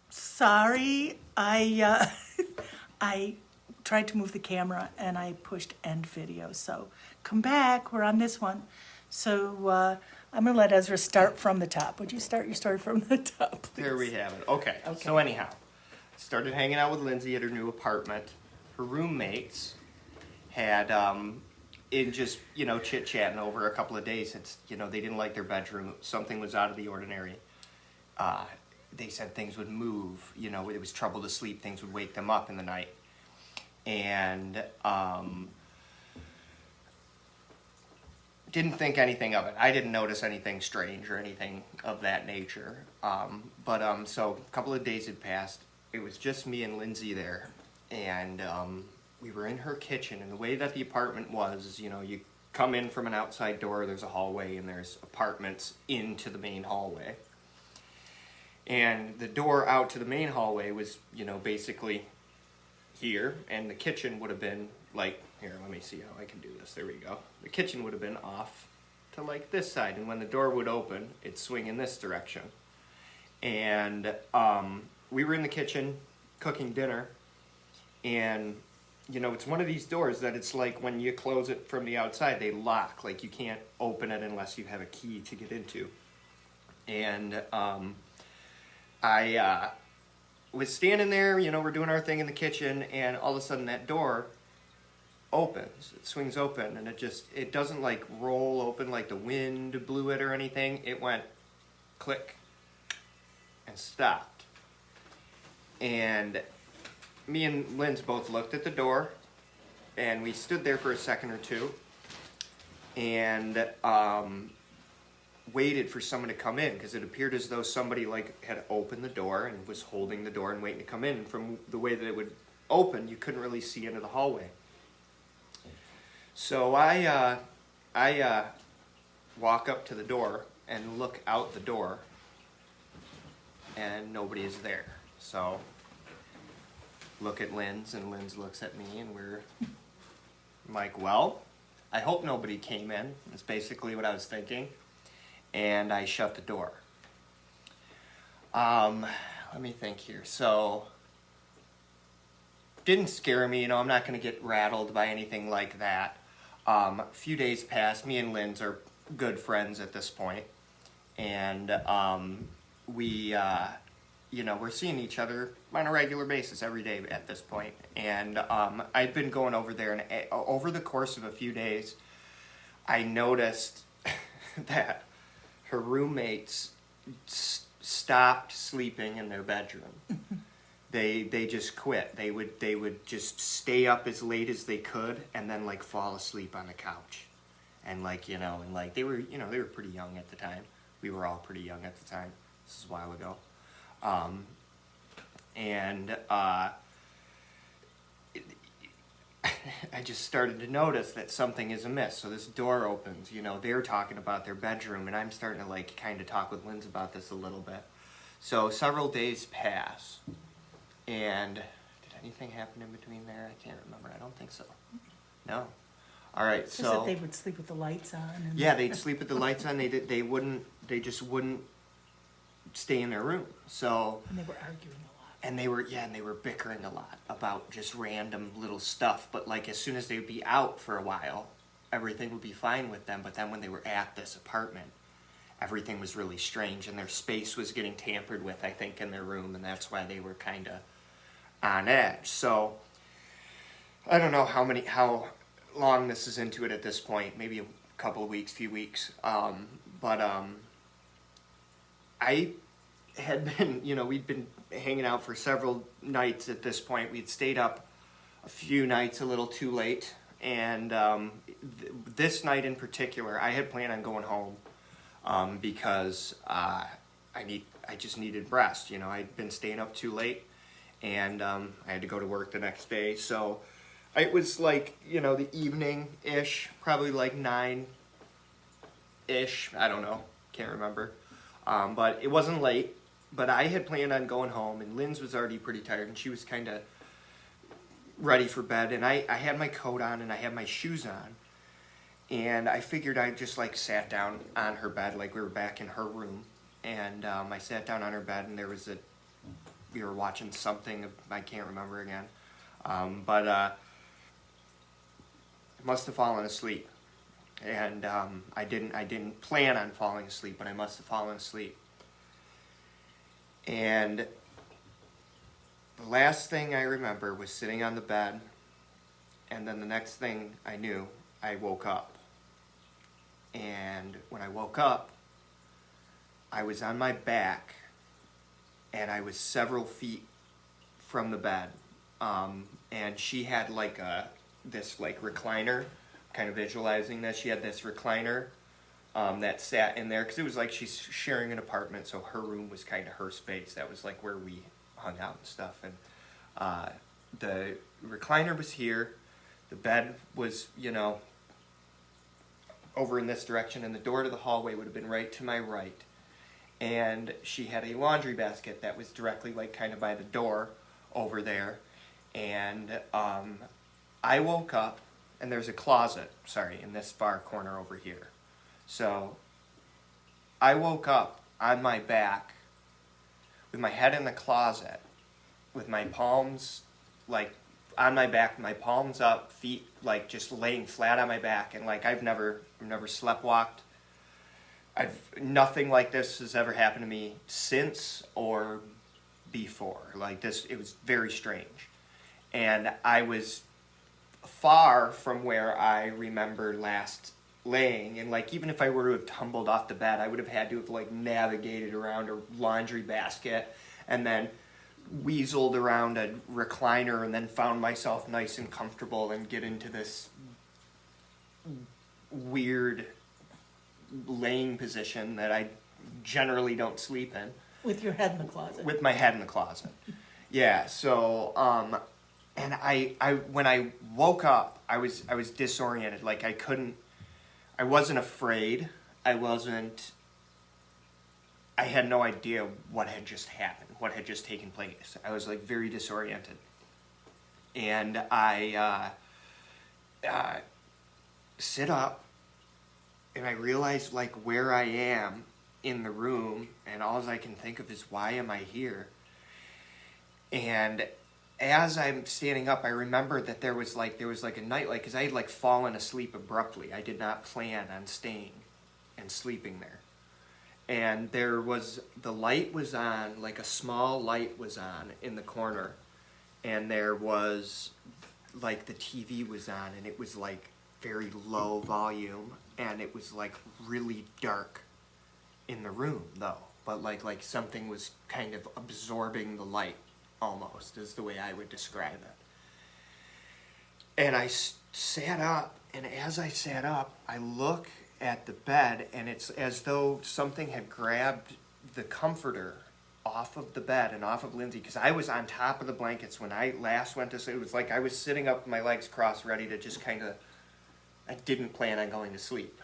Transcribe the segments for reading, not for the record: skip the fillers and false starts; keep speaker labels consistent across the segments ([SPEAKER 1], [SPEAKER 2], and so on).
[SPEAKER 1] Sorry, I tried to move the camera and I pushed end video. So come back. We're on this one. So I'm gonna let Ezra start from the top. Would you start your story from the top, please?
[SPEAKER 2] There we have it. Okay. So anyhow, started hanging out with Lindsay at her new apartment. Her roommates had in just chit chatting over a couple of days. It's they didn't like their bedroom. Something was out of the ordinary. They said things would move. It was trouble to sleep. Things would wake them up in the night. And didn't think anything of it. I didn't notice anything strange or anything of that nature. So a couple of days had passed. It was just me and Lindsay there. And we were in her kitchen. And the way that the apartment was, you come in from an outside door, there's a hallway, and there's apartments into the main hallway. And the door out to the main hallway was, basically here, and the kitchen would have been like, here, let me see how I can do this. There we go. The kitchen would have been off to like this side, and when the door would open, it'd swing in this direction. And we were in the kitchen cooking dinner, and it's one of these doors that it's like when you close it from the outside, they lock. Like you can't open it unless you have a key to get into. And I was standing there, we're doing our thing in the kitchen, and all of a sudden that door opens. It swings open, and it doesn't like roll open like the wind blew it or anything. It went click and stopped. And me and Linz both looked at the door, and we stood there for a second or two, and waited for someone to come in, because it appeared as though somebody had opened the door and was holding the door and waiting to come in. And from the way that it would open, you couldn't really see into the hallway. So I walk up to the door and look out the door, and nobody is there. So look at Linz, and Linz looks at me, and I'm like, well, I hope nobody came in. That's basically what I was thinking. And I shut the door. Let me think here. So, didn't scare me. I'm not going to get rattled by anything like that. A few days passed. Me and Linz are good friends at this point. And we're seeing each other on a regular basis every day at this point. And I'd been going over there, and over the course of a few days, I noticed that her roommates stopped sleeping in their bedroom. They just quit. They would just stay up as late as they could, and then fall asleep on the couch. And they were pretty young at the time. We were all pretty young at the time. This is a while ago. I just started to notice that something is amiss. So this door opens, they're talking about their bedroom, and I'm starting to kind of talk with Linz about this a little bit. So several days pass, and did anything happen in between there? I can't remember. I don't think so. No. All right. So
[SPEAKER 1] that they would sleep with the lights on. And
[SPEAKER 2] yeah, they'd sleep with the lights on. They just wouldn't stay in their room. So
[SPEAKER 1] and they were arguing.
[SPEAKER 2] And they were bickering a lot about just random little stuff. But as soon as they would be out for a while, everything would be fine with them. But then when they were at this apartment, everything was really strange, and their space was getting tampered with, I think, in their room, and that's why they were kind of on edge. So I don't know how long this is into it at this point. Maybe a couple of weeks, few weeks. I had been, we'd been hanging out for several nights at this point. We'd stayed up a few nights a little too late, and this night in particular, I had planned on going home because I just needed rest. I'd been staying up too late, and I had to go to work the next day. So it was the evening-ish, probably 9-ish. I don't know, can't remember. But it wasn't late. But I had planned on going home, and Linz was already pretty tired, and she was kind of ready for bed. And I had my coat on, and I had my shoes on. And I figured I just sat down on her bed like we were back in her room. and I sat down on her bed, and we were watching something, I can't remember again, but I must have fallen asleep, and I didn't plan on falling asleep, but I must have fallen asleep, and the last thing I remember was sitting on the bed, and then the next thing I knew, I woke up. And when I woke up, I was on my back, and I was several feet from the bed. And she had this recliner, kind of visualizing this. She had this recliner that sat in there, because it was like she's sharing an apartment, so her room was kind of her space. That was like where we hung out and stuff. And the recliner was here. The bed was, over in this direction, and the door to the hallway would have been right to my right. And she had a laundry basket that was directly kind of by the door over there. And I woke up, and there's a closet, in this far corner over here. So I woke up on my back with my head in the closet, with my palms on my back, my palms up, feet just laying flat on my back, and I've never sleptwalked. Nothing like this has ever happened to me since or before. It was very strange, and I was far from where I remember last laying, and even if I were to have tumbled off the bed, I would have had to have navigated around a laundry basket, and then weaseled around a recliner, and then found myself nice and comfortable and get into this weird laying position that I generally don't sleep in.
[SPEAKER 1] With your head in the closet.
[SPEAKER 2] With my head in the closet. Yeah, so, and I when I woke up, I was disoriented. I wasn't afraid. I had no idea what had just happened, what had just taken place. I was very disoriented. And I sit up, and I realize where I am in the room, and all I can think of is, why am I here? And as I'm standing up, I remember that there was a nightlight, because I had fallen asleep abruptly. I did not plan on staying and sleeping there. And the light was on, a small light was on in the corner, and there was, the TV was on, and it was very low volume, and it was really dark in the room though, but like something was kind of absorbing the light, almost, is the way I would describe it. And I sat up, and as I sat up, I look at the bed, and it's as though something had grabbed the comforter off of the bed and off of Lindsay, because I was on top of the blankets when I last went to sleep. It was I was sitting up with my legs crossed, ready to just kind of, I didn't plan on going to sleep.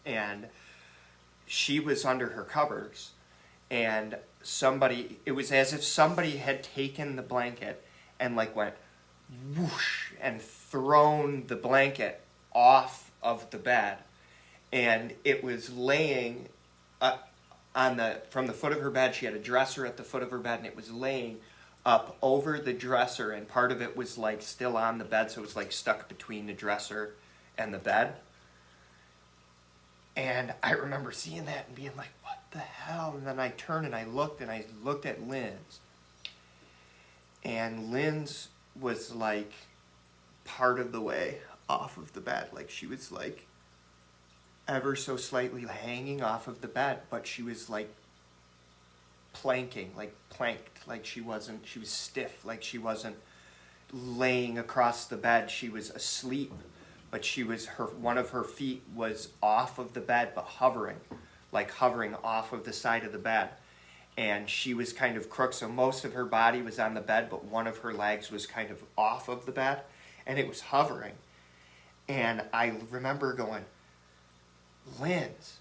[SPEAKER 2] And she was under her covers, and it was as if somebody had taken the blanket and went whoosh and thrown the blanket off of the bed, and it was laying from the foot of her bed. She had a dresser at the foot of her bed, and it was laying up over the dresser, and part of it was still on the bed, so it was stuck between the dresser and the bed. And I remember seeing that and being what the hell? And then I turned and I looked at Lynn's, and Lynn's was part of the way off of the bed. She was ever so slightly hanging off of the bed, but she was planked, she was stiff, she wasn't laying across the bed. She was asleep, but one of her feet was off of the bed, but hovering off of the side of the bed. And she was kind of crooked, so most of her body was on the bed, but one of her legs was kind of off of the bed, and it was hovering. And I remember going, Lynn's.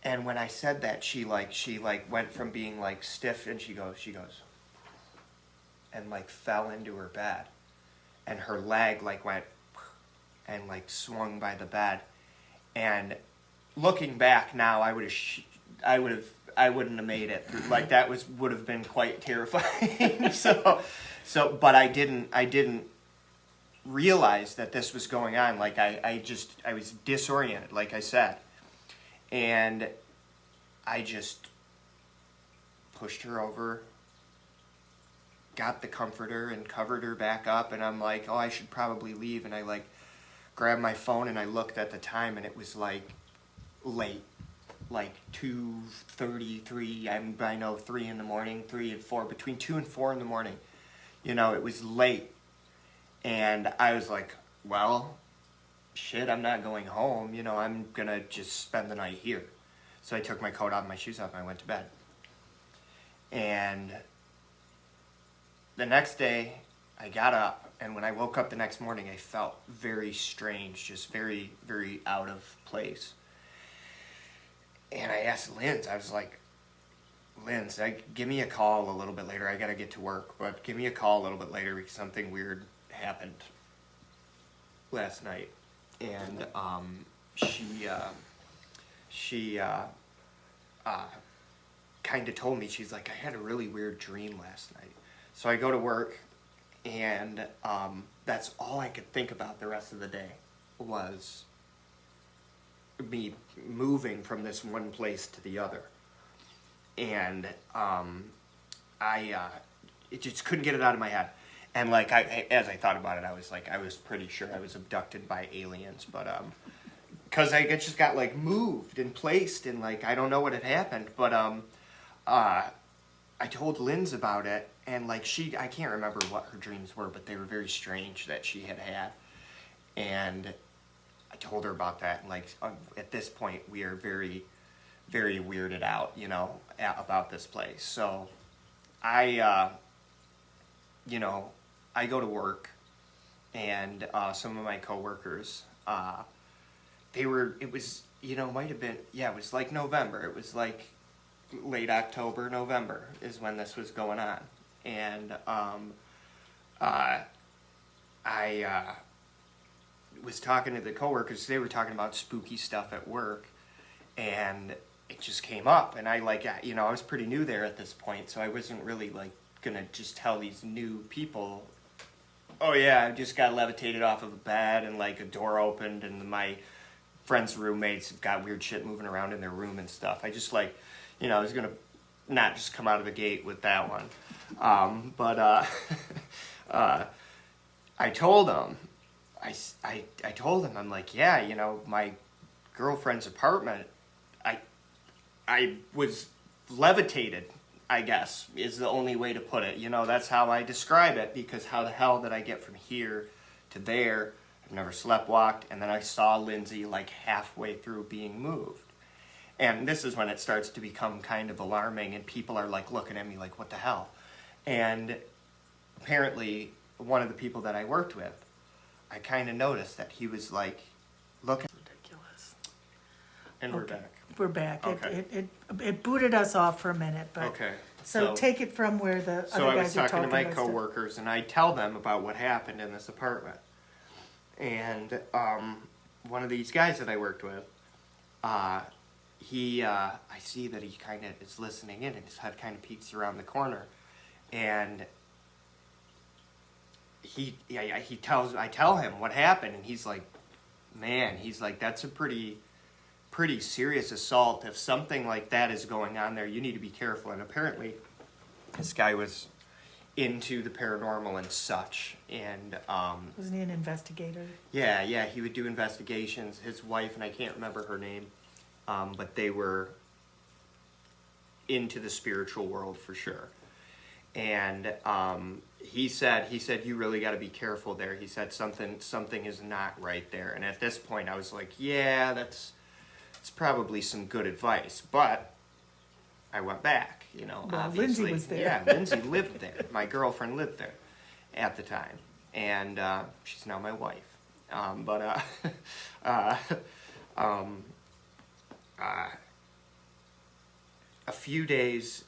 [SPEAKER 2] And when I said that, she went from being stiff, and she goes, and fell into her bed, and her leg went and swung by the bed. And looking back now, I would have I wouldn't have made it through. Like that would have been quite terrifying. But I didn't realize that this was going on. Like I was disoriented, like I said, and I just pushed her over, got the comforter and covered her back up, and I'm like, oh, I should probably leave. And I like grabbed my phone and I looked at the time, and it was like late, like 2:33. I know 3 in the morning, 3 and 4, between 2 and 4 in the morning. You know, it was late, and I was like, well, shit, I'm not going home. You know, I'm gonna just spend the night here. So I took my coat off and my shoes off and I went to bed. And the next day, I got up, and when I woke up the next morning, I felt very strange, just very, very out of place. And I asked Linz, I was like, Linz, give me a call a little bit later. I got to get to work, but give me a call a little bit later because something weird happened last night. And she kind of told me, she's like, I had a really weird dream last night. So I go to work, and that's all I could think about the rest of the day was me moving from this one place to the other. And it just couldn't get it out of my head. And like as I thought about it, I was pretty sure I was abducted by aliens, but because I just got like moved and placed, and like I don't know what had happened, but I told Linz about it, and like I can't remember what her dreams were, but they were very strange that she had, and I told her about that, and like at this point we are very, very weirded out, you know, about this place. So I go to work, and some of my coworkers, it was like November. It was like late October, November is when this was going on. And I was talking to the coworkers. They were talking about spooky stuff at work, and it just came up. And I was pretty new there at this point, so I wasn't really like gonna just tell these new people, oh yeah, I just got levitated off of a bed and like a door opened and my friends' roommates have got weird shit moving around in their room and stuff. I just I was gonna not just come out of the gate with that one. But I told them, I told them, I'm like, yeah, you know, my girlfriend's apartment, I was levitated, I guess, is the only way to put it. You know, that's how I describe it, because how the hell did I get from here to there? I've never sleptwalked, and then I saw Lindsay like halfway through being moved. And this is when it starts to become kind of alarming, and people are like looking at me like, what the hell? And apparently, one of the people that I worked with, I kind of noticed that he was like looking.
[SPEAKER 1] Ridiculous.
[SPEAKER 2] And we're back.
[SPEAKER 1] We're back.
[SPEAKER 2] Okay.
[SPEAKER 1] It booted us off for a minute, but
[SPEAKER 2] Okay.
[SPEAKER 1] so take it from where the
[SPEAKER 2] So
[SPEAKER 1] other
[SPEAKER 2] I was
[SPEAKER 1] guys are
[SPEAKER 2] talking to my
[SPEAKER 1] about stuff.
[SPEAKER 2] coworkers, and I tell them about what happened in this apartment. And one of these guys that I worked with, I see that he kind of is listening in, and his head kind of peeks around the corner, and I tell him what happened, and he's like, man, that's a pretty serious assault. If something like that is going on there, you need to be careful. And apparently this guy was into the paranormal and such, and
[SPEAKER 1] Wasn't he an investigator?
[SPEAKER 2] yeah, he would do investigations. His wife, and I can't remember her name, but they were into the spiritual world for sure. And he said you really got to be careful there. He said something is not right there. And at this point I was like, yeah, it's probably some good advice, but I went back, you know.
[SPEAKER 1] Well,
[SPEAKER 2] obviously.
[SPEAKER 1] Lindsay was there.
[SPEAKER 2] Yeah, Lindsay lived there. My girlfriend lived there at the time, and she's now my wife. A few days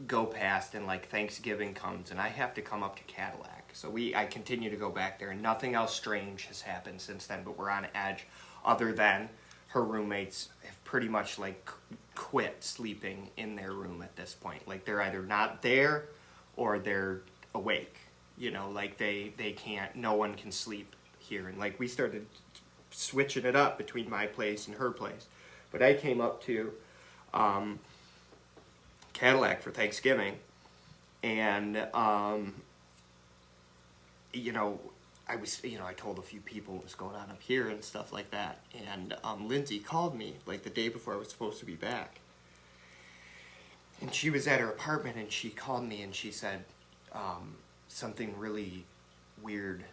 [SPEAKER 2] go past, and like Thanksgiving comes, and I have to come up to Cadillac. So I continue to go back there, and nothing else strange has happened since then, but we're on edge, other than her roommates have pretty much like quit sleeping in their room at this point. Like they're either not there or they're awake. You know, like they can't, no one can sleep here. And like we started switching it up between my place and her place. But I came up to Cadillac for Thanksgiving, and you know, I told a few people what was going on up here and stuff like that. And Lindsay called me like the day before I was supposed to be back. And she was at her apartment, and she called me and she said, something really weird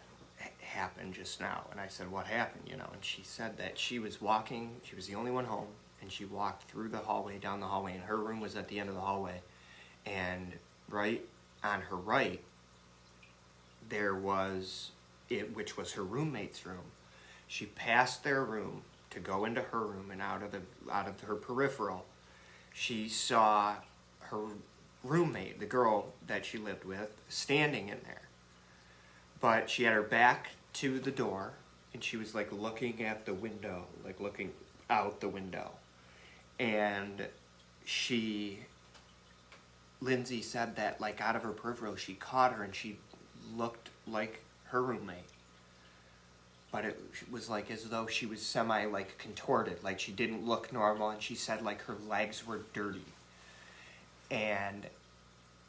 [SPEAKER 2] happened just now. And I said, what happened, you know? And she said that she was walking, she was the only one home, and she walked through the hallway, down the hallway, and her room was at the end of the hallway. And right on her right, there was it, which was her roommate's room. She passed their room to go into her room, and out of her peripheral, she saw her roommate, the girl that she lived with, standing in there. But she had her back to the door, and she was like looking at the window, like looking out the window. And Lindsay said that like out of her peripheral, she caught her and she looked like her roommate. But it was like as though she was semi like contorted, like she didn't look normal, and she said like her legs were dirty. And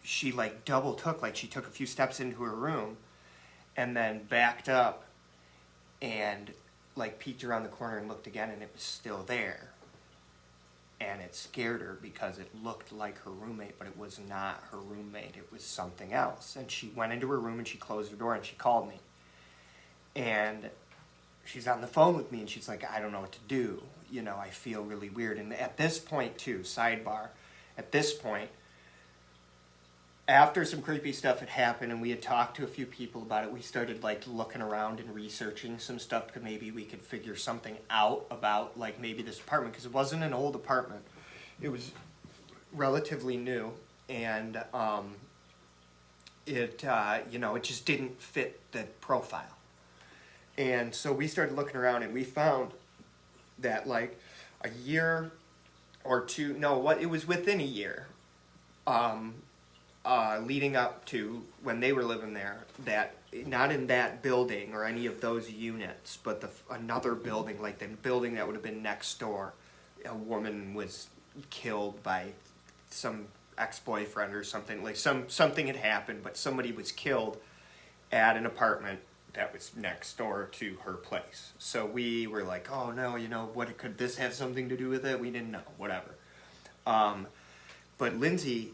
[SPEAKER 2] she like double took, like she took a few steps into her room and then backed up and like peeked around the corner and looked again, and it was still there. And it scared her because it looked like her roommate, but it was not her roommate. It was something else. And she went into her room and she closed her door and she called me. And she's on the phone with me and she's like, I don't know what to do. You know, I feel really weird. And at this point too, sidebar, at this point, after some creepy stuff had happened and we had talked to a few people about it, we started like looking around and researching some stuff because maybe we could figure something out about like maybe this apartment, because it wasn't an old apartment. It was relatively new, and it just didn't fit the profile. And so we started looking around and we found that like a year or two, it was within a year, leading up to when they were living there, that not in that building or any of those units, but another building, like the building that would have been next door, a woman was killed by some ex-boyfriend or something. Like something had happened, but somebody was killed at an apartment that was next door to her place. So we were like, oh no, what could this have something to do with it? We didn't know, whatever. But Lindsay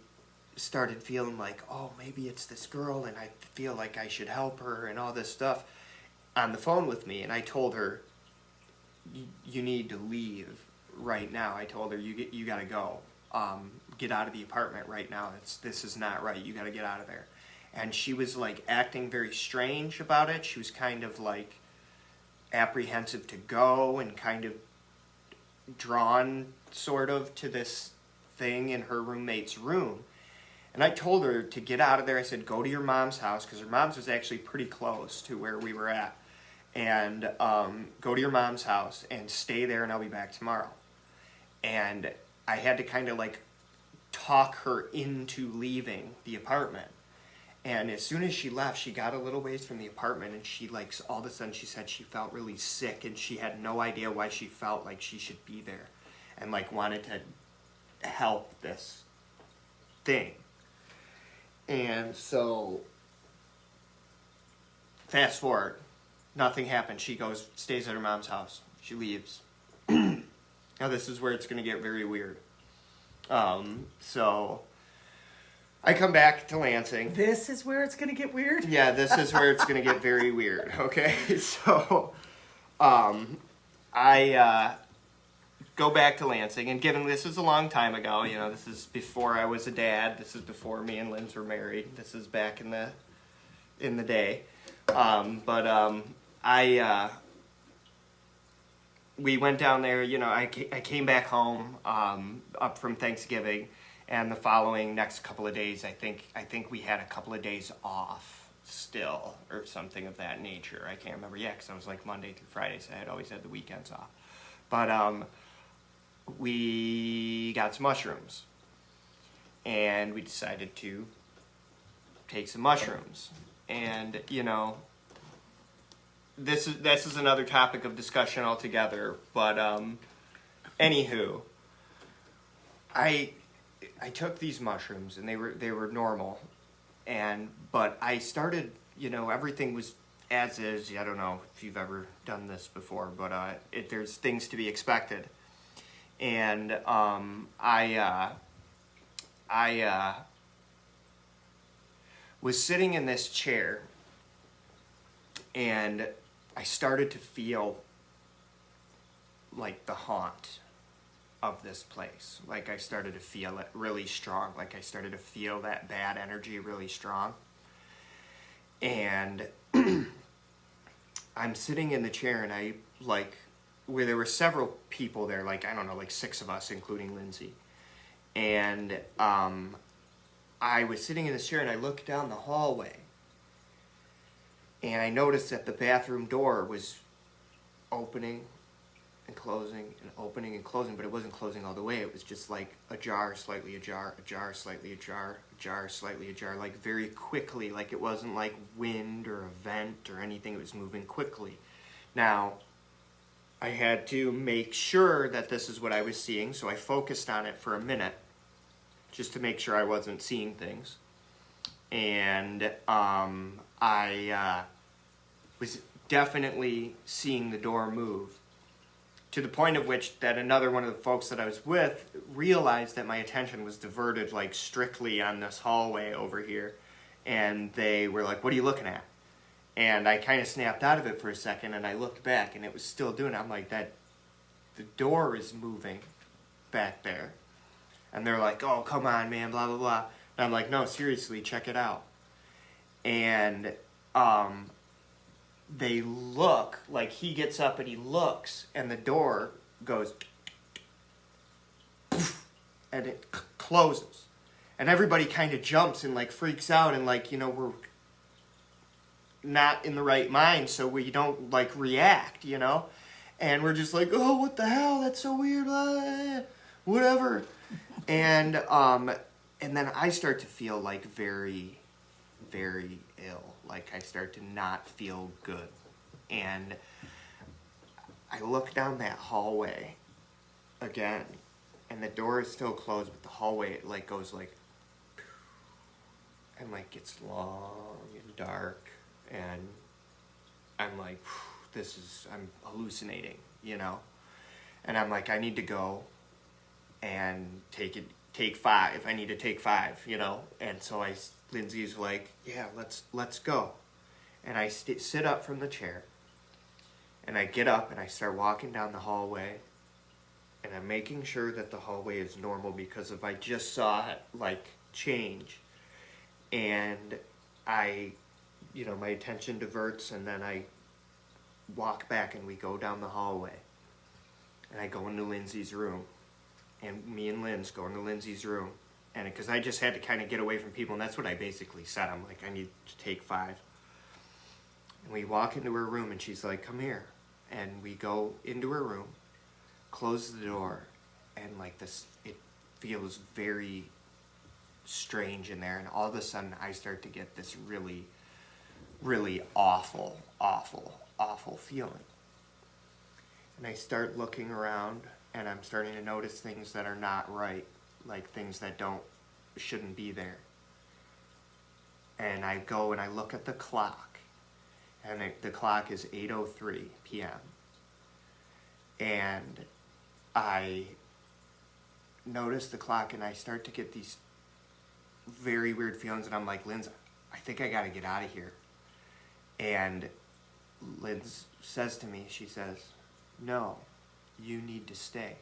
[SPEAKER 2] started feeling like, oh, maybe it's this girl and I feel like I should help her and all this stuff on the phone with me. And I told her, you need to leave right now. I told her, you got to go. Get out of the apartment right now. This is not right. You got to get out of there. And she was like acting very strange about it. She was kind of like apprehensive to go and kind of drawn sort of to this thing in her roommate's room. And I told her to get out of there. I said, go to your mom's house, because her mom's was actually pretty close to where we were at. And go to your mom's house and stay there, and I'll be back tomorrow. And I had to kind of like talk her into leaving the apartment. And as soon as she left, she got a little ways from the apartment, and she like all of a sudden she said she felt really sick, and she had no idea why she felt like she should be there, and like wanted to help this thing. And so, fast forward, nothing happened. She goes, stays at her mom's house. She leaves. Now this is where it's going to get very weird. So, I come back to Lansing.
[SPEAKER 1] This is where it's going to get weird?
[SPEAKER 2] Yeah, this is where it's going to get very weird, okay? So, I go back to Lansing, and given this is a long time ago, this is before I was a dad, this is before me and Linz were married, this is back in the day, we went down there, I came back home, up from Thanksgiving, and the following next couple of days, I think we had a couple of days off still, or something of that nature, I can't remember, because I was like Monday through Friday, so I had always had the weekends off, but, we got some mushrooms. And we decided to take some mushrooms. And, you know, this is another topic of discussion altogether. But, anywho, I took these mushrooms, and they were normal. But I started, you know, everything was as is. I don't know if you've ever done this before, but there's things to be expected. And I was sitting in this chair, and I started to feel like the haunt of this place. Like I started to feel it really strong. Like I started to feel that bad energy really strong. And I'm sitting in the chair, and I, like, where there were several people there, like, I don't know, like 6 of us, including Lindsay. And I was sitting in this chair, and I looked down the hallway, and I noticed that the bathroom door was opening and closing and opening and closing, but it wasn't closing all the way. It was just like ajar, slightly ajar, ajar, slightly ajar, ajar, slightly ajar, like very quickly. Like it wasn't like wind or a vent or anything. It was moving quickly. Now, I had to make sure that this is what I was seeing, so I focused on it for a minute just to make sure I wasn't seeing things. And I was definitely seeing the door move, to the point of which that another one of the folks that I was with realized that my attention was diverted, like, strictly on this hallway over here. And they were like, "What are you looking at?" And I kind of snapped out of it for a second, and I looked back, and it was still doing it. I'm like, the door is moving back there. And they're like, "Oh, come on, man, blah, blah, blah." And I'm like, "No, seriously, check it out." And they look, like he gets up and he looks, and the door goes, and it closes. And everybody kind of jumps and, like, freaks out, and, like, you know, we're not in the right mind, so we don't, like, react, you know? And we're just like, "Oh, what the hell? That's so weird, blah, whatever." And then I start to feel, like, very, very ill. Like, I start to not feel good. And I look down that hallway again, and the door is still closed, but the hallway, it, like, goes, like, and, like, gets long and dark, and I'm like, I'm hallucinating, you know? And I'm like, I need to go and take 5. I need to take 5, you know? And so Lindsay's like, "Yeah, let's go." And I sit up from the chair, and I get up, and I start walking down the hallway, and I'm making sure that the hallway is normal, because if I just saw it, like, change, and you know, my attention diverts, and then I walk back, and we go down the hallway, and I go into Lindsay's room, and me and Linz go into Lindsay's room, and because I just had to kind of get away from people, and that's what I basically said. I'm like, I need to take 5. And we walk into her room, and she's like, "Come here." And we go into her room, close the door, and, like, this, it feels very strange in there, and all of a sudden I start to get this really, really awful, awful, awful feeling. And I start looking around, and I'm starting to notice things that are not right, like things that shouldn't be there. And I go and I look at the clock, and the clock is 8:03 p.m. And I notice the clock, and I start to get these very weird feelings, and I'm like, "Linz, I think I gotta get out of here." And Linz says to me, she says, "No, you need to stay."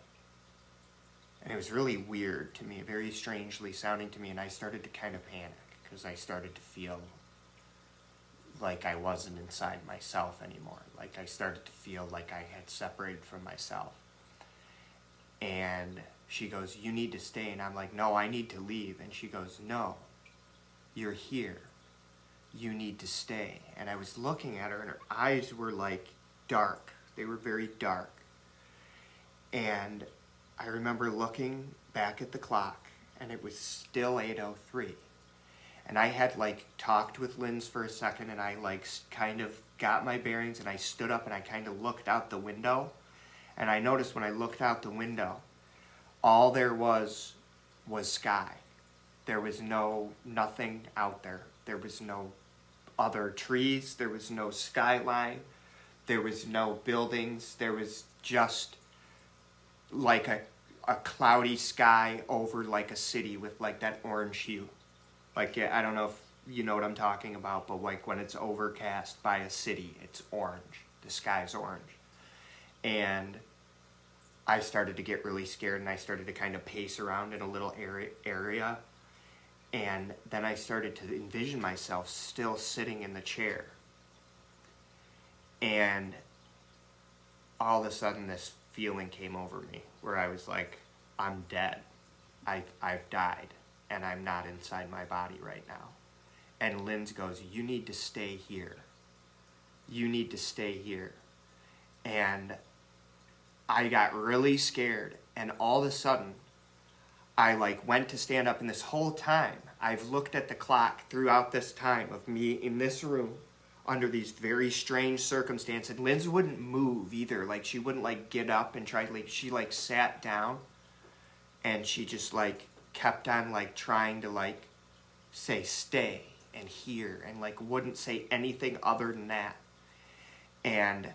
[SPEAKER 2] And it was really weird to me, very strangely sounding to me, and I started to kind of panic, because I started to feel like I wasn't inside myself anymore. Like I started to feel like I had separated from myself. And she goes, "You need to stay." And I'm like, "No, I need to leave." And she goes, "No, you're here. You need to stay." And I was looking at her, and her eyes were, like, dark. They were very dark. And I remember looking back at the clock, and it was still 8:03. And I had, like, talked with Linz for a second, and I, like, kind of got my bearings, and I stood up, and I kind of looked out the window. And I noticed when I looked out the window, all there was sky. There was nothing out there. There was no other trees. There was no skyline. There was no buildings. There was just like a cloudy sky over like a city with like that orange hue. Like, I don't know if you know what I'm talking about, but like when it's overcast by a city, it's orange. The sky's orange. And I started to get really scared, and I started to kind of pace around in a little area. And then I started to envision myself still sitting in the chair. And all of a sudden this feeling came over me where I was like, I'm dead. I've died, and I'm not inside my body right now. And Linz goes, you need to stay here. You need to stay here. And I got really scared, and all of a sudden, I like went to stand up, and this whole time, I've looked at the clock throughout this time of me in this room under these very strange circumstances. And Linz wouldn't move either. Like, she wouldn't like get up and try, like, she like sat down, and she just like kept on like trying to like say stay and here, and like wouldn't say anything other than that. And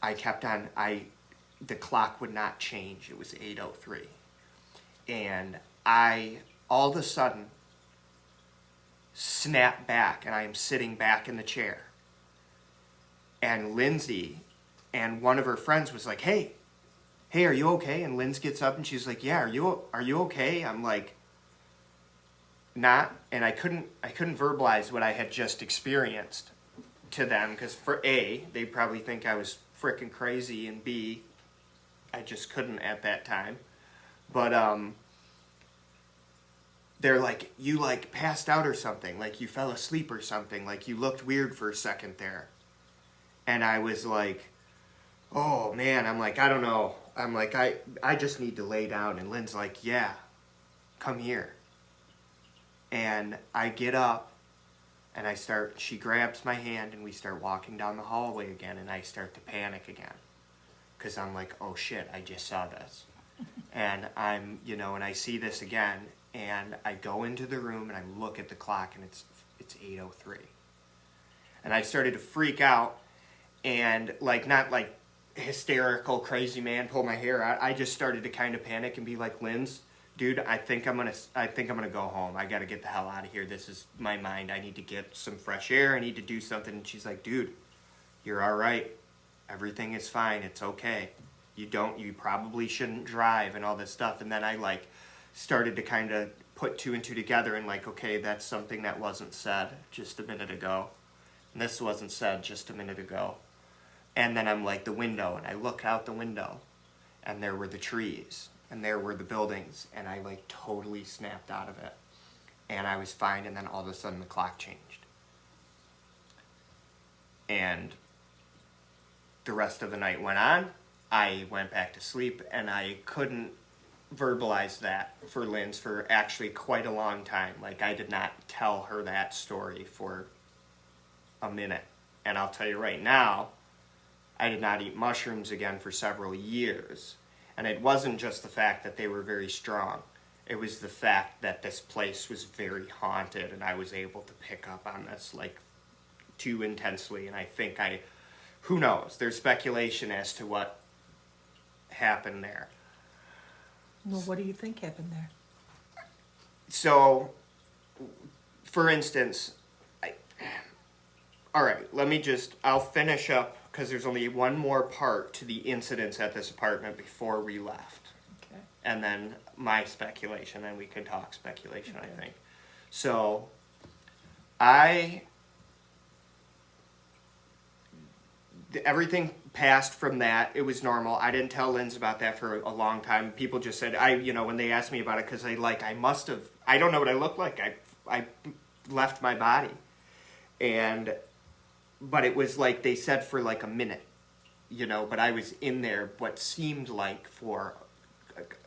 [SPEAKER 2] I kept on, the clock would not change. It was 8:03. And I, all of a sudden, snapped back, and I am sitting back in the chair. And Lindsay and one of her friends was like, hey, are you okay? And Linz gets up, and she's like, yeah, are you okay? I'm like, not. And I couldn't verbalize what I had just experienced to them, because for A, they probably think I was freaking crazy, and B, I just couldn't at that time. But they're like, you like passed out or something, like you fell asleep or something, like you looked weird for a second there. And I was like, oh man, I'm like, I don't know. I'm like, I just need to lay down. And Lynn's like, yeah, come here. And I get up, and she grabs my hand, and we start walking down the hallway again, and I start to panic again. Because I'm like, oh shit, I just saw this. And I'm, and I see this again, and I go into the room, and I look at the clock, and it's 8:03. And I started to freak out, and like, not like hysterical, crazy man, pull my hair out. I just started to kind of panic and be like, Linz, dude, I think I'm gonna go home. I gotta get the hell out of here. This is my mind. I need to get some fresh air. I need to do something. And she's like, dude, you're all right. Everything is fine. It's okay. You probably shouldn't drive and all this stuff. And then I like started to kind of put two and two together and like, okay, that's something that wasn't said just a minute ago. And this wasn't said just a minute ago. And then I'm like the window, and I look out the window, and there were the trees, and there were the buildings, and I like totally snapped out of it. And I was fine, and then all of a sudden the clock changed. And the rest of the night went on. I went back to sleep, and I couldn't verbalize that for Linz for actually quite a long time. Like, I did not tell her that story for a minute. And I'll tell you right now, I did not eat mushrooms again for several years. And it wasn't just the fact that they were very strong. It was the fact that this place was very haunted, and I was able to pick up on this like too intensely. And I think who knows? There's speculation as to what happened there.
[SPEAKER 1] Well, what do you think happened there?
[SPEAKER 2] So, for instance, all right, I'll finish up, because there's only one more part to the incidents at this apartment before we left.
[SPEAKER 1] Okay.
[SPEAKER 2] And then my speculation, and we can talk speculation, okay. I think. So, everything passed from that. It was normal. I didn't tell Linz about that for a long time. People just said, when they asked me about it, because I don't know what I look like. I left my body. But it was like they said for like a minute, but I was in there what seemed like for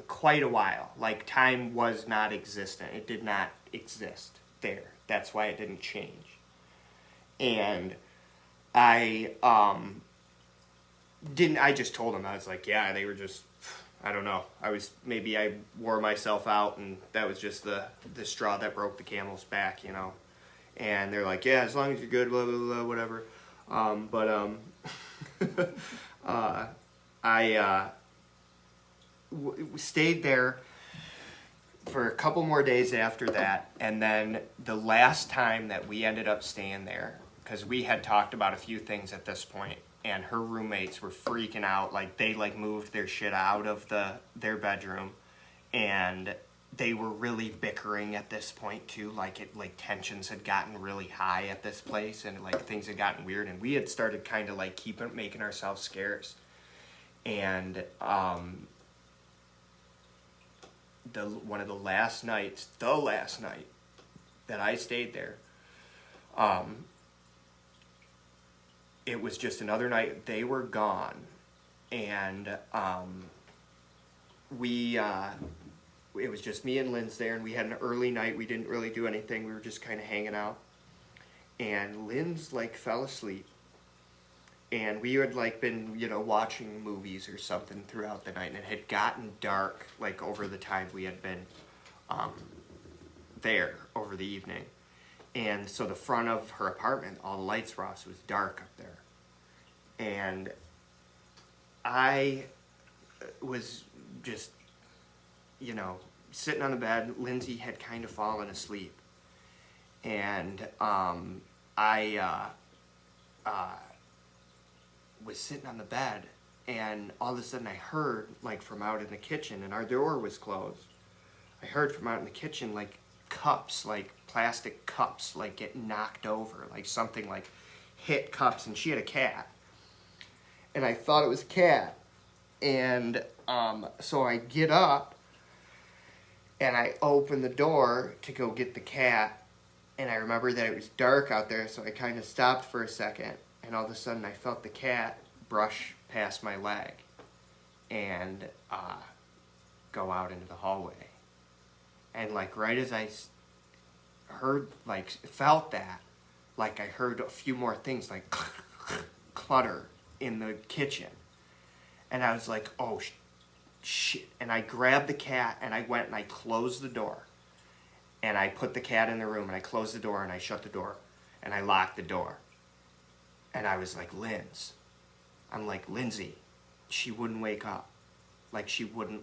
[SPEAKER 2] quite a while. Like, time was not existent. It did not exist there. That's why it didn't change. And I just told him, I was like, yeah, they were just, I don't know. Maybe I wore myself out, and that was just the straw that broke the camel's back, you know. And they're like, yeah, as long as you're good, blah, blah, blah, whatever. I stayed there for a couple more days after that, and then the last time that we ended up staying there, because we had talked about a few things at this point, and her roommates were freaking out, like they like moved their shit out of their bedroom, and they were really bickering at this point too, like tensions had gotten really high at this place, and like things had gotten weird, and we had started kind of like making ourselves scarce. And one of the last night that I stayed there, it was just another night. They were gone, and it was just me and Lynn's there, and we had an early night. We didn't really do anything. We were just kind of hanging out, and Lynn's like fell asleep, and we had like been, you know, watching movies or something throughout the night, and it had gotten dark like over the time we had been there over the evening. And so the front of her apartment, all the lights were off, so it was dark up there. And I was just, you know, sitting on the bed. Lindsay had kind of fallen asleep. And I was sitting on the bed, and all of a sudden I heard, like, from out in the kitchen, and our door was closed. I heard from out in the kitchen, like, cups, like plastic cups, like get knocked over, like something like hit cups, and she had a cat. And I thought it was a cat. And so I get up, and I open the door to go get the cat, and I remember that it was dark out there, so I kind of stopped for a second, and all of a sudden I felt the cat brush past my leg and go out into the hallway. And like right as I heard, like felt that, like I heard a few more things like clutter in the kitchen. And I was like, oh shit. And I grabbed the cat, and I went and I closed the door. And I put the cat in the room, and I closed the door, and I shut the door, and I locked the door. And I was like, Lindsay, she wouldn't wake up. Like she wouldn't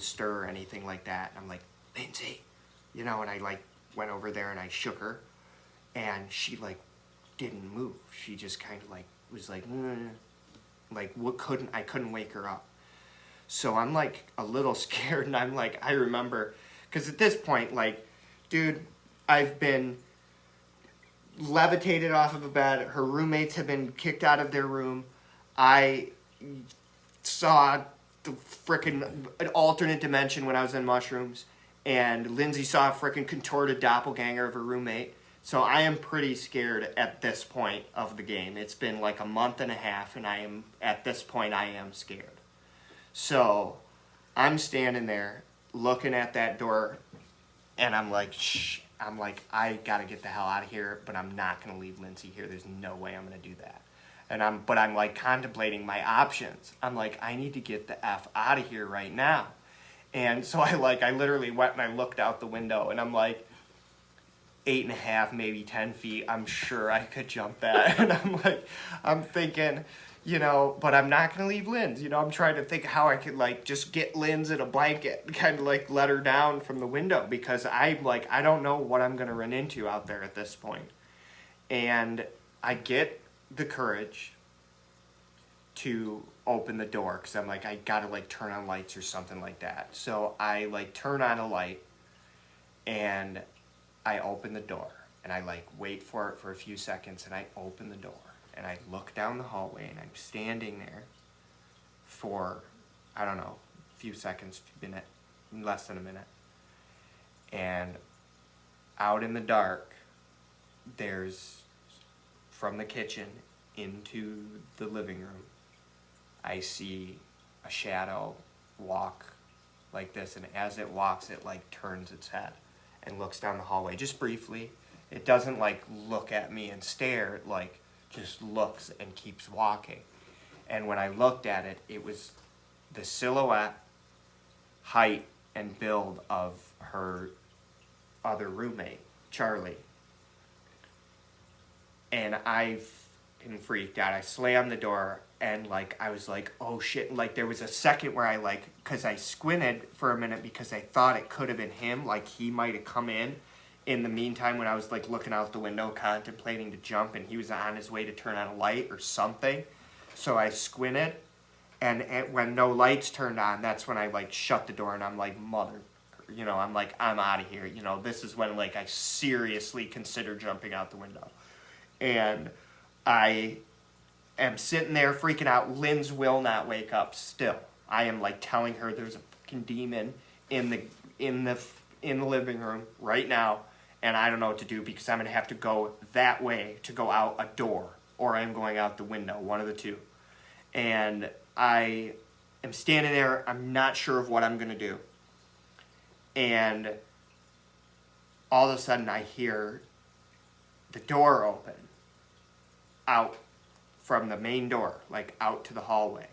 [SPEAKER 2] stir or anything like that. And I'm like, Lindsay, you know, and I like went over there and I shook her, and she like didn't move. She just kind of like was like, like I couldn't wake her up. So I'm like a little scared, and I'm like, I remember, because at this point, like, dude, I've been levitated off of a bed. Her roommates have been kicked out of their room. I saw the frickin' alternate dimension when I was in mushrooms, and Lindsay saw a frickin' contorted doppelganger of her roommate. So I am pretty scared at this point of the game. It's been like a month and a half, and at this point I am scared. So I'm standing there looking at that door, and I'm like, shh. I'm like, I gotta get the hell out of here, but I'm not gonna leave Lindsay here. There's no way I'm gonna do that. But I'm like contemplating my options. I'm like, I need to get the F out of here right now. And so I literally went and I looked out the window, and I'm like, 8.5, maybe 10 feet. I'm sure I could jump that. And I'm thinking, you know, but I'm not going to leave Lynn's. You know, I'm trying to think how I could, like, just get Lynn's in a blanket and kind of, like, let her down from the window, because I'm like, I don't know what I'm going to run into out there at this point. And I get the courage to open the door, because I'm like, I got to, like, turn on lights or something like that. So I, like, turn on a light, and I open the door, and I, like, wait for it for a few seconds, and I open the door. And I look down the hallway, and I'm standing there for, I don't know, a few seconds, minute, less than a minute. And out in the dark, there's, from the kitchen into the living room, I see a shadow walk like this, and as it walks, it like turns its head and looks down the hallway just briefly. It doesn't like look at me and stare, it like just looks and keeps walking. And when I looked at it, it was the silhouette, height, and build of her other roommate, Charlie. And I've been freaked out. I slammed the door, and like I was like, oh shit. Like there was a second where I like, because I squinted for a minute because I thought it could have been him, like he might have come in the meantime when I was like looking out the window contemplating to jump, and he was on his way to turn on a light or something. So I squinted, and when no lights turned on, that's when I like shut the door, and I'm like, mother, you know, I'm like, I'm out of here. You know, this is when like I seriously consider jumping out the window. And I am sitting there freaking out. Lynn's will not wake up still. I am like telling her there's a fucking demon in the living room right now, and I don't know what to do because I'm going to have to go that way to go out a door, or I'm going out the window, one of the two. And I am standing there. I'm not sure of what I'm going to do. And all of a sudden I hear the door open out from the main door, like out to the hallway.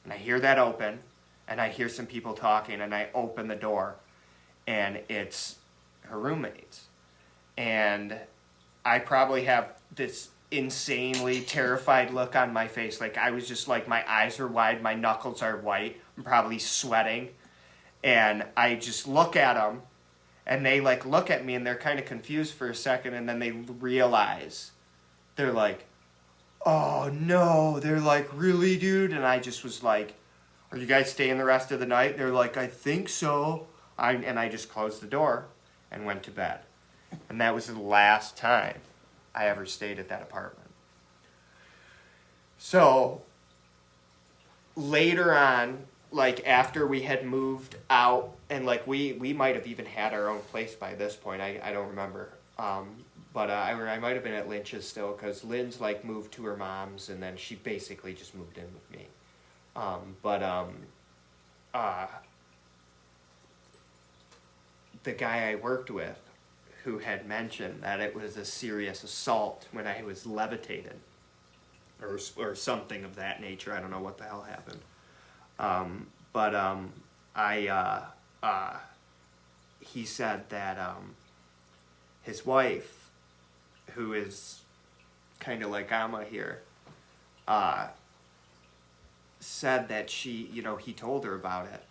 [SPEAKER 2] And I hear that open, and I hear some people talking, and I open the door, and it's her roommates. And I probably have this insanely terrified look on my face. Like I was just like, my eyes are wide, my knuckles are white, I'm probably sweating. And I just look at them, and they like look at me, and they're kind of confused for a second, and then they realize, they're like, oh no, they're like, really, dude? And I just was like, are you guys staying the rest of the night? They're like, I think so. And I just closed the door and went to bed. And that was the last time I ever stayed at that apartment. So later on, like after we had moved out, and like we might have even had our own place by this point, I don't remember. But I might have been at Lynch's still, because Lynn's like moved to her mom's, and then she basically just moved in with me. The guy I worked with, who had mentioned that it was a serious assault when I was levitated, or something of that nature. I don't know what the hell happened. He said that his wife, who is kind of like Amma here, said that she, you know, he told her about it,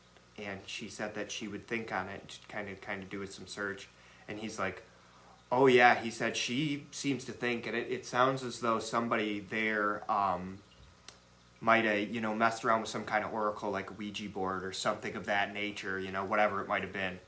[SPEAKER 2] and she said that she would think on it, kind of do some search, and he's like, oh yeah, he said she seems to think, and it sounds as though somebody there might have, you know, messed around with some kind of oracle, like a Ouija board or something of that nature, you know, whatever it might have been,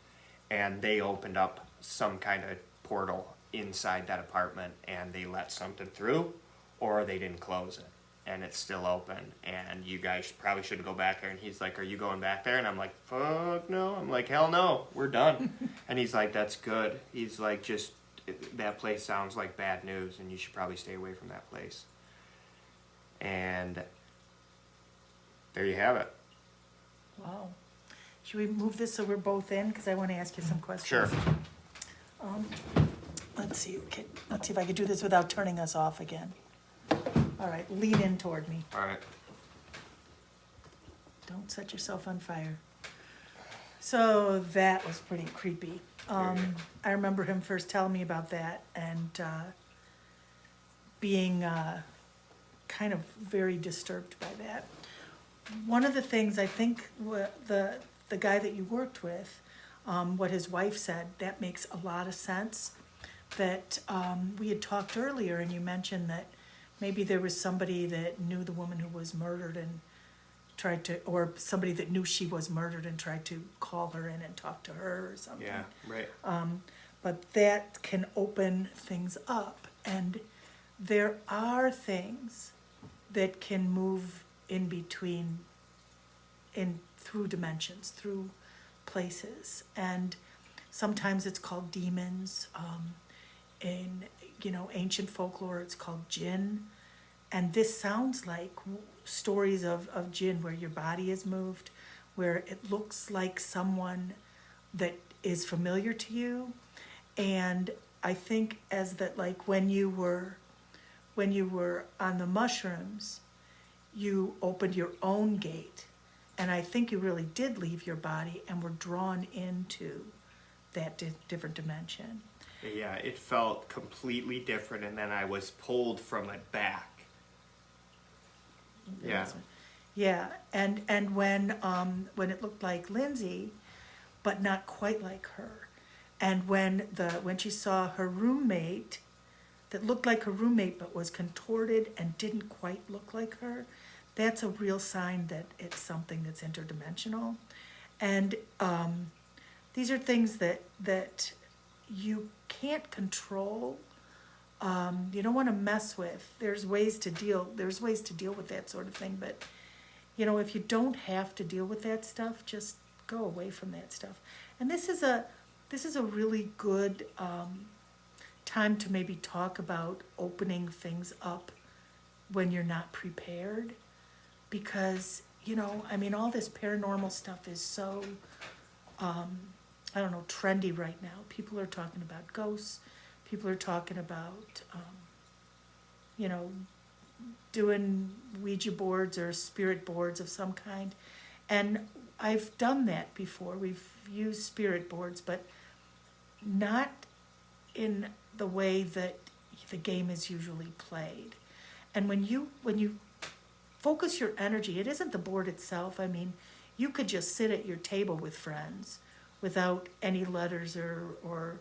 [SPEAKER 2] and they opened up some kind of portal inside that apartment, and they let something through, or they didn't close it, and it's still open, and you guys probably shouldn't go back there. And he's like, are you going back there? And I'm like, fuck no. I'm like, hell no, we're done. And he's like, that's good. He's like, just, that place sounds like bad news, and you should probably stay away from that place. And there you have it.
[SPEAKER 1] Wow. Should we move this so we're both in? Because I want to ask you some questions.
[SPEAKER 2] Sure.
[SPEAKER 1] Let's see if I could do this without turning us off again. All right, lean in toward me.
[SPEAKER 2] All right.
[SPEAKER 1] Don't set yourself on fire. So that was pretty creepy. I remember him first telling me about that, and being kind of very disturbed by that. One of the things I think the guy that you worked with, what his wife said, that makes a lot of sense. That we had talked earlier, and you mentioned that maybe there was somebody that knew the woman who was murdered and tried to, or somebody that knew she was murdered and tried to call her in and talk to her or something.
[SPEAKER 2] Yeah, right.
[SPEAKER 1] But that can open things up, and there are things that can move in between, through dimensions, through places, and sometimes it's called demons. In ancient folklore, it's called jinn, and this sounds like stories of jinn where your body is moved, where it looks like someone that is familiar to you. And I think as that, like when you were on the mushrooms, you opened your own gate. And I think you really did leave your body and were drawn into that different dimension.
[SPEAKER 2] Yeah, it felt completely different, and then I was pulled from it back. Yeah.
[SPEAKER 1] Yeah, and when it looked like Lindsay, but not quite like her, and when she saw her roommate, that looked like her roommate but was contorted and didn't quite look like her, that's a real sign that it's something that's interdimensional, and these are things that you can't control. You don't want to mess with. There's ways to deal with that sort of thing, but if you don't have to deal with that stuff, just go away from that stuff. And this is a really good time to maybe talk about opening things up when you're not prepared, because all this paranormal stuff is so trendy right now. People are talking about ghosts. People are talking about, doing Ouija boards or spirit boards of some kind. And I've done that before. We've used spirit boards, but not in the way that the game is usually played. And when you focus your energy, it isn't the board itself. I mean, you could just sit at your table with friends without any letters or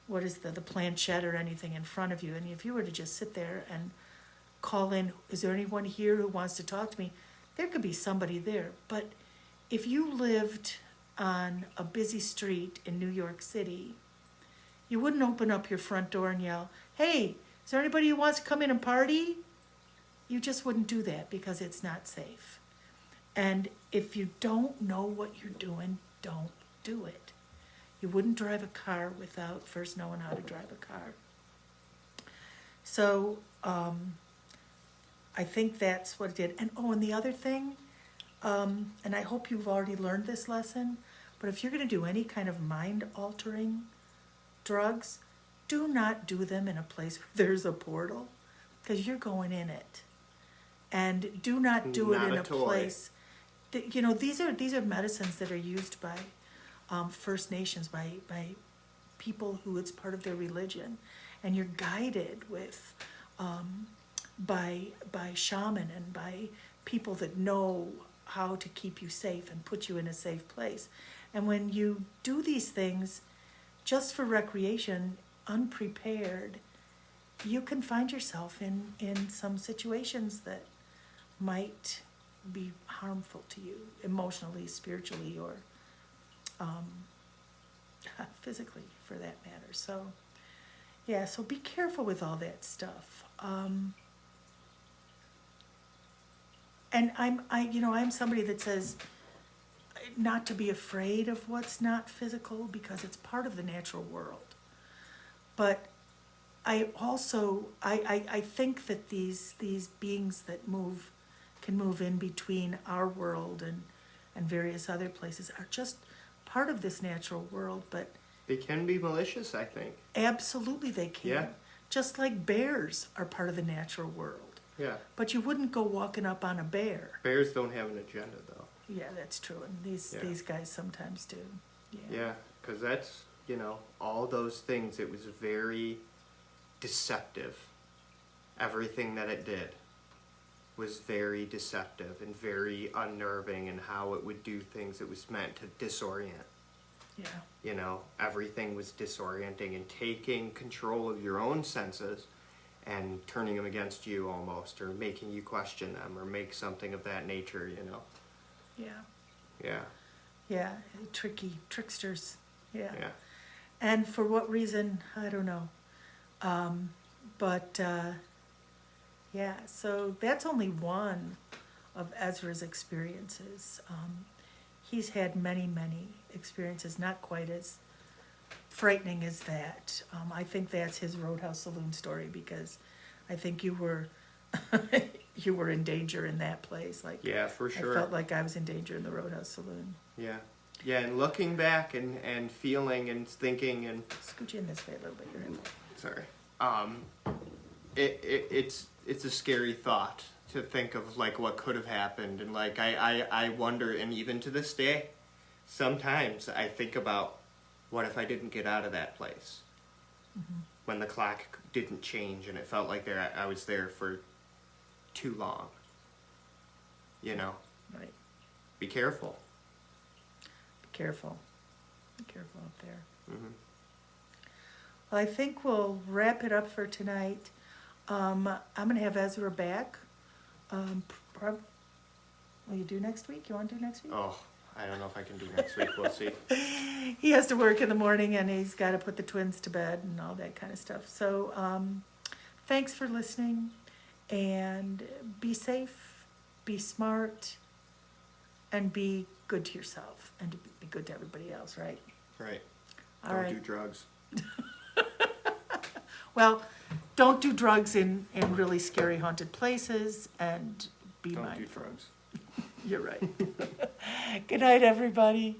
[SPEAKER 1] what is the planchette or anything in front of you. And if you were to just sit there and call in, is there anyone here who wants to talk to me? There could be somebody there. But if you lived on a busy street in New York City, you wouldn't open up your front door and yell, hey, is there anybody who wants to come in and party? You just wouldn't do that because it's not safe. And if you don't know what you're doing, don't do it. You wouldn't drive a car without first knowing how to drive a car. So I think that's what it did. And the other thing, and I hope you've already learned this lesson, but if you're going to do any kind of mind-altering drugs, do not do them in a place where there's a portal, because you're going in it. And do not do it in a place that, these are medicines that are used by First Nations, by people who it's part of their religion, and you're guided with by shaman and by people that know how to keep you safe and put you in a safe place. And when you do these things just for recreation, unprepared, you can find yourself in some situations that might be harmful to you emotionally, spiritually, or physically, for that matter. So, yeah. So be careful with all that stuff. And I'm somebody that says not to be afraid of what's not physical because it's part of the natural world. But I also I think that these beings that can move in between our world and various other places are just part of this natural world, but
[SPEAKER 2] they can be malicious, I think.
[SPEAKER 1] Absolutely they can.
[SPEAKER 2] Yeah.
[SPEAKER 1] Just like bears are part of the natural world.
[SPEAKER 2] Yeah.
[SPEAKER 1] But you wouldn't go walking up on a bear.
[SPEAKER 2] Bears don't have an agenda, though.
[SPEAKER 1] Yeah, that's true. And these guys sometimes do.
[SPEAKER 2] Yeah, because that's, all those things, it was very deceptive. Everything that it did was very deceptive and very unnerving, and how it would do things. It was meant to disorient.
[SPEAKER 1] Yeah.
[SPEAKER 2] Everything was disorienting and taking control of your own senses and turning them against you almost, or making you question them, or make something of that nature,
[SPEAKER 1] Yeah.
[SPEAKER 2] Yeah.
[SPEAKER 1] Yeah, tricksters. Yeah.
[SPEAKER 2] Yeah.
[SPEAKER 1] And for what reason, I don't know. Yeah, so that's only one of Ezra's experiences. He's had many, many experiences, not quite as frightening as that. I think that's his Roadhouse Saloon story, because I think you were you were in danger in that place. Like,
[SPEAKER 2] Yeah, for sure.
[SPEAKER 1] I felt like I was in danger in the Roadhouse Saloon.
[SPEAKER 2] Yeah. Yeah, and looking back and feeling and thinking and
[SPEAKER 1] Scoot you in this way a little bit. You're in.
[SPEAKER 2] sorry. It's a scary thought to think of like what could have happened, and like I wonder, and even to this day, sometimes I think about what if I didn't get out of that place when the clock didn't change and it felt like I was there for too long. You know,
[SPEAKER 1] Right.
[SPEAKER 2] be careful.
[SPEAKER 1] Be careful. Be careful up there.
[SPEAKER 2] Mm-hmm.
[SPEAKER 1] Well, I think we'll wrap it up for tonight. I'm going to have Ezra back. Will you do next week? You want to do next week?
[SPEAKER 2] Oh, I don't know if I can do next week. We'll see.
[SPEAKER 1] He has to work in the morning, and he's got to put the twins to bed and all that kind of stuff. So thanks for listening, and be safe, be smart, and be good to yourself, and to be good to everybody else, right?
[SPEAKER 2] Right.
[SPEAKER 1] All
[SPEAKER 2] Don't
[SPEAKER 1] right.
[SPEAKER 2] do drugs.
[SPEAKER 1] Well, don't do drugs in really scary haunted places, and be
[SPEAKER 2] Don't
[SPEAKER 1] mindful.
[SPEAKER 2] do drugs.
[SPEAKER 1] You're right. Good night, everybody.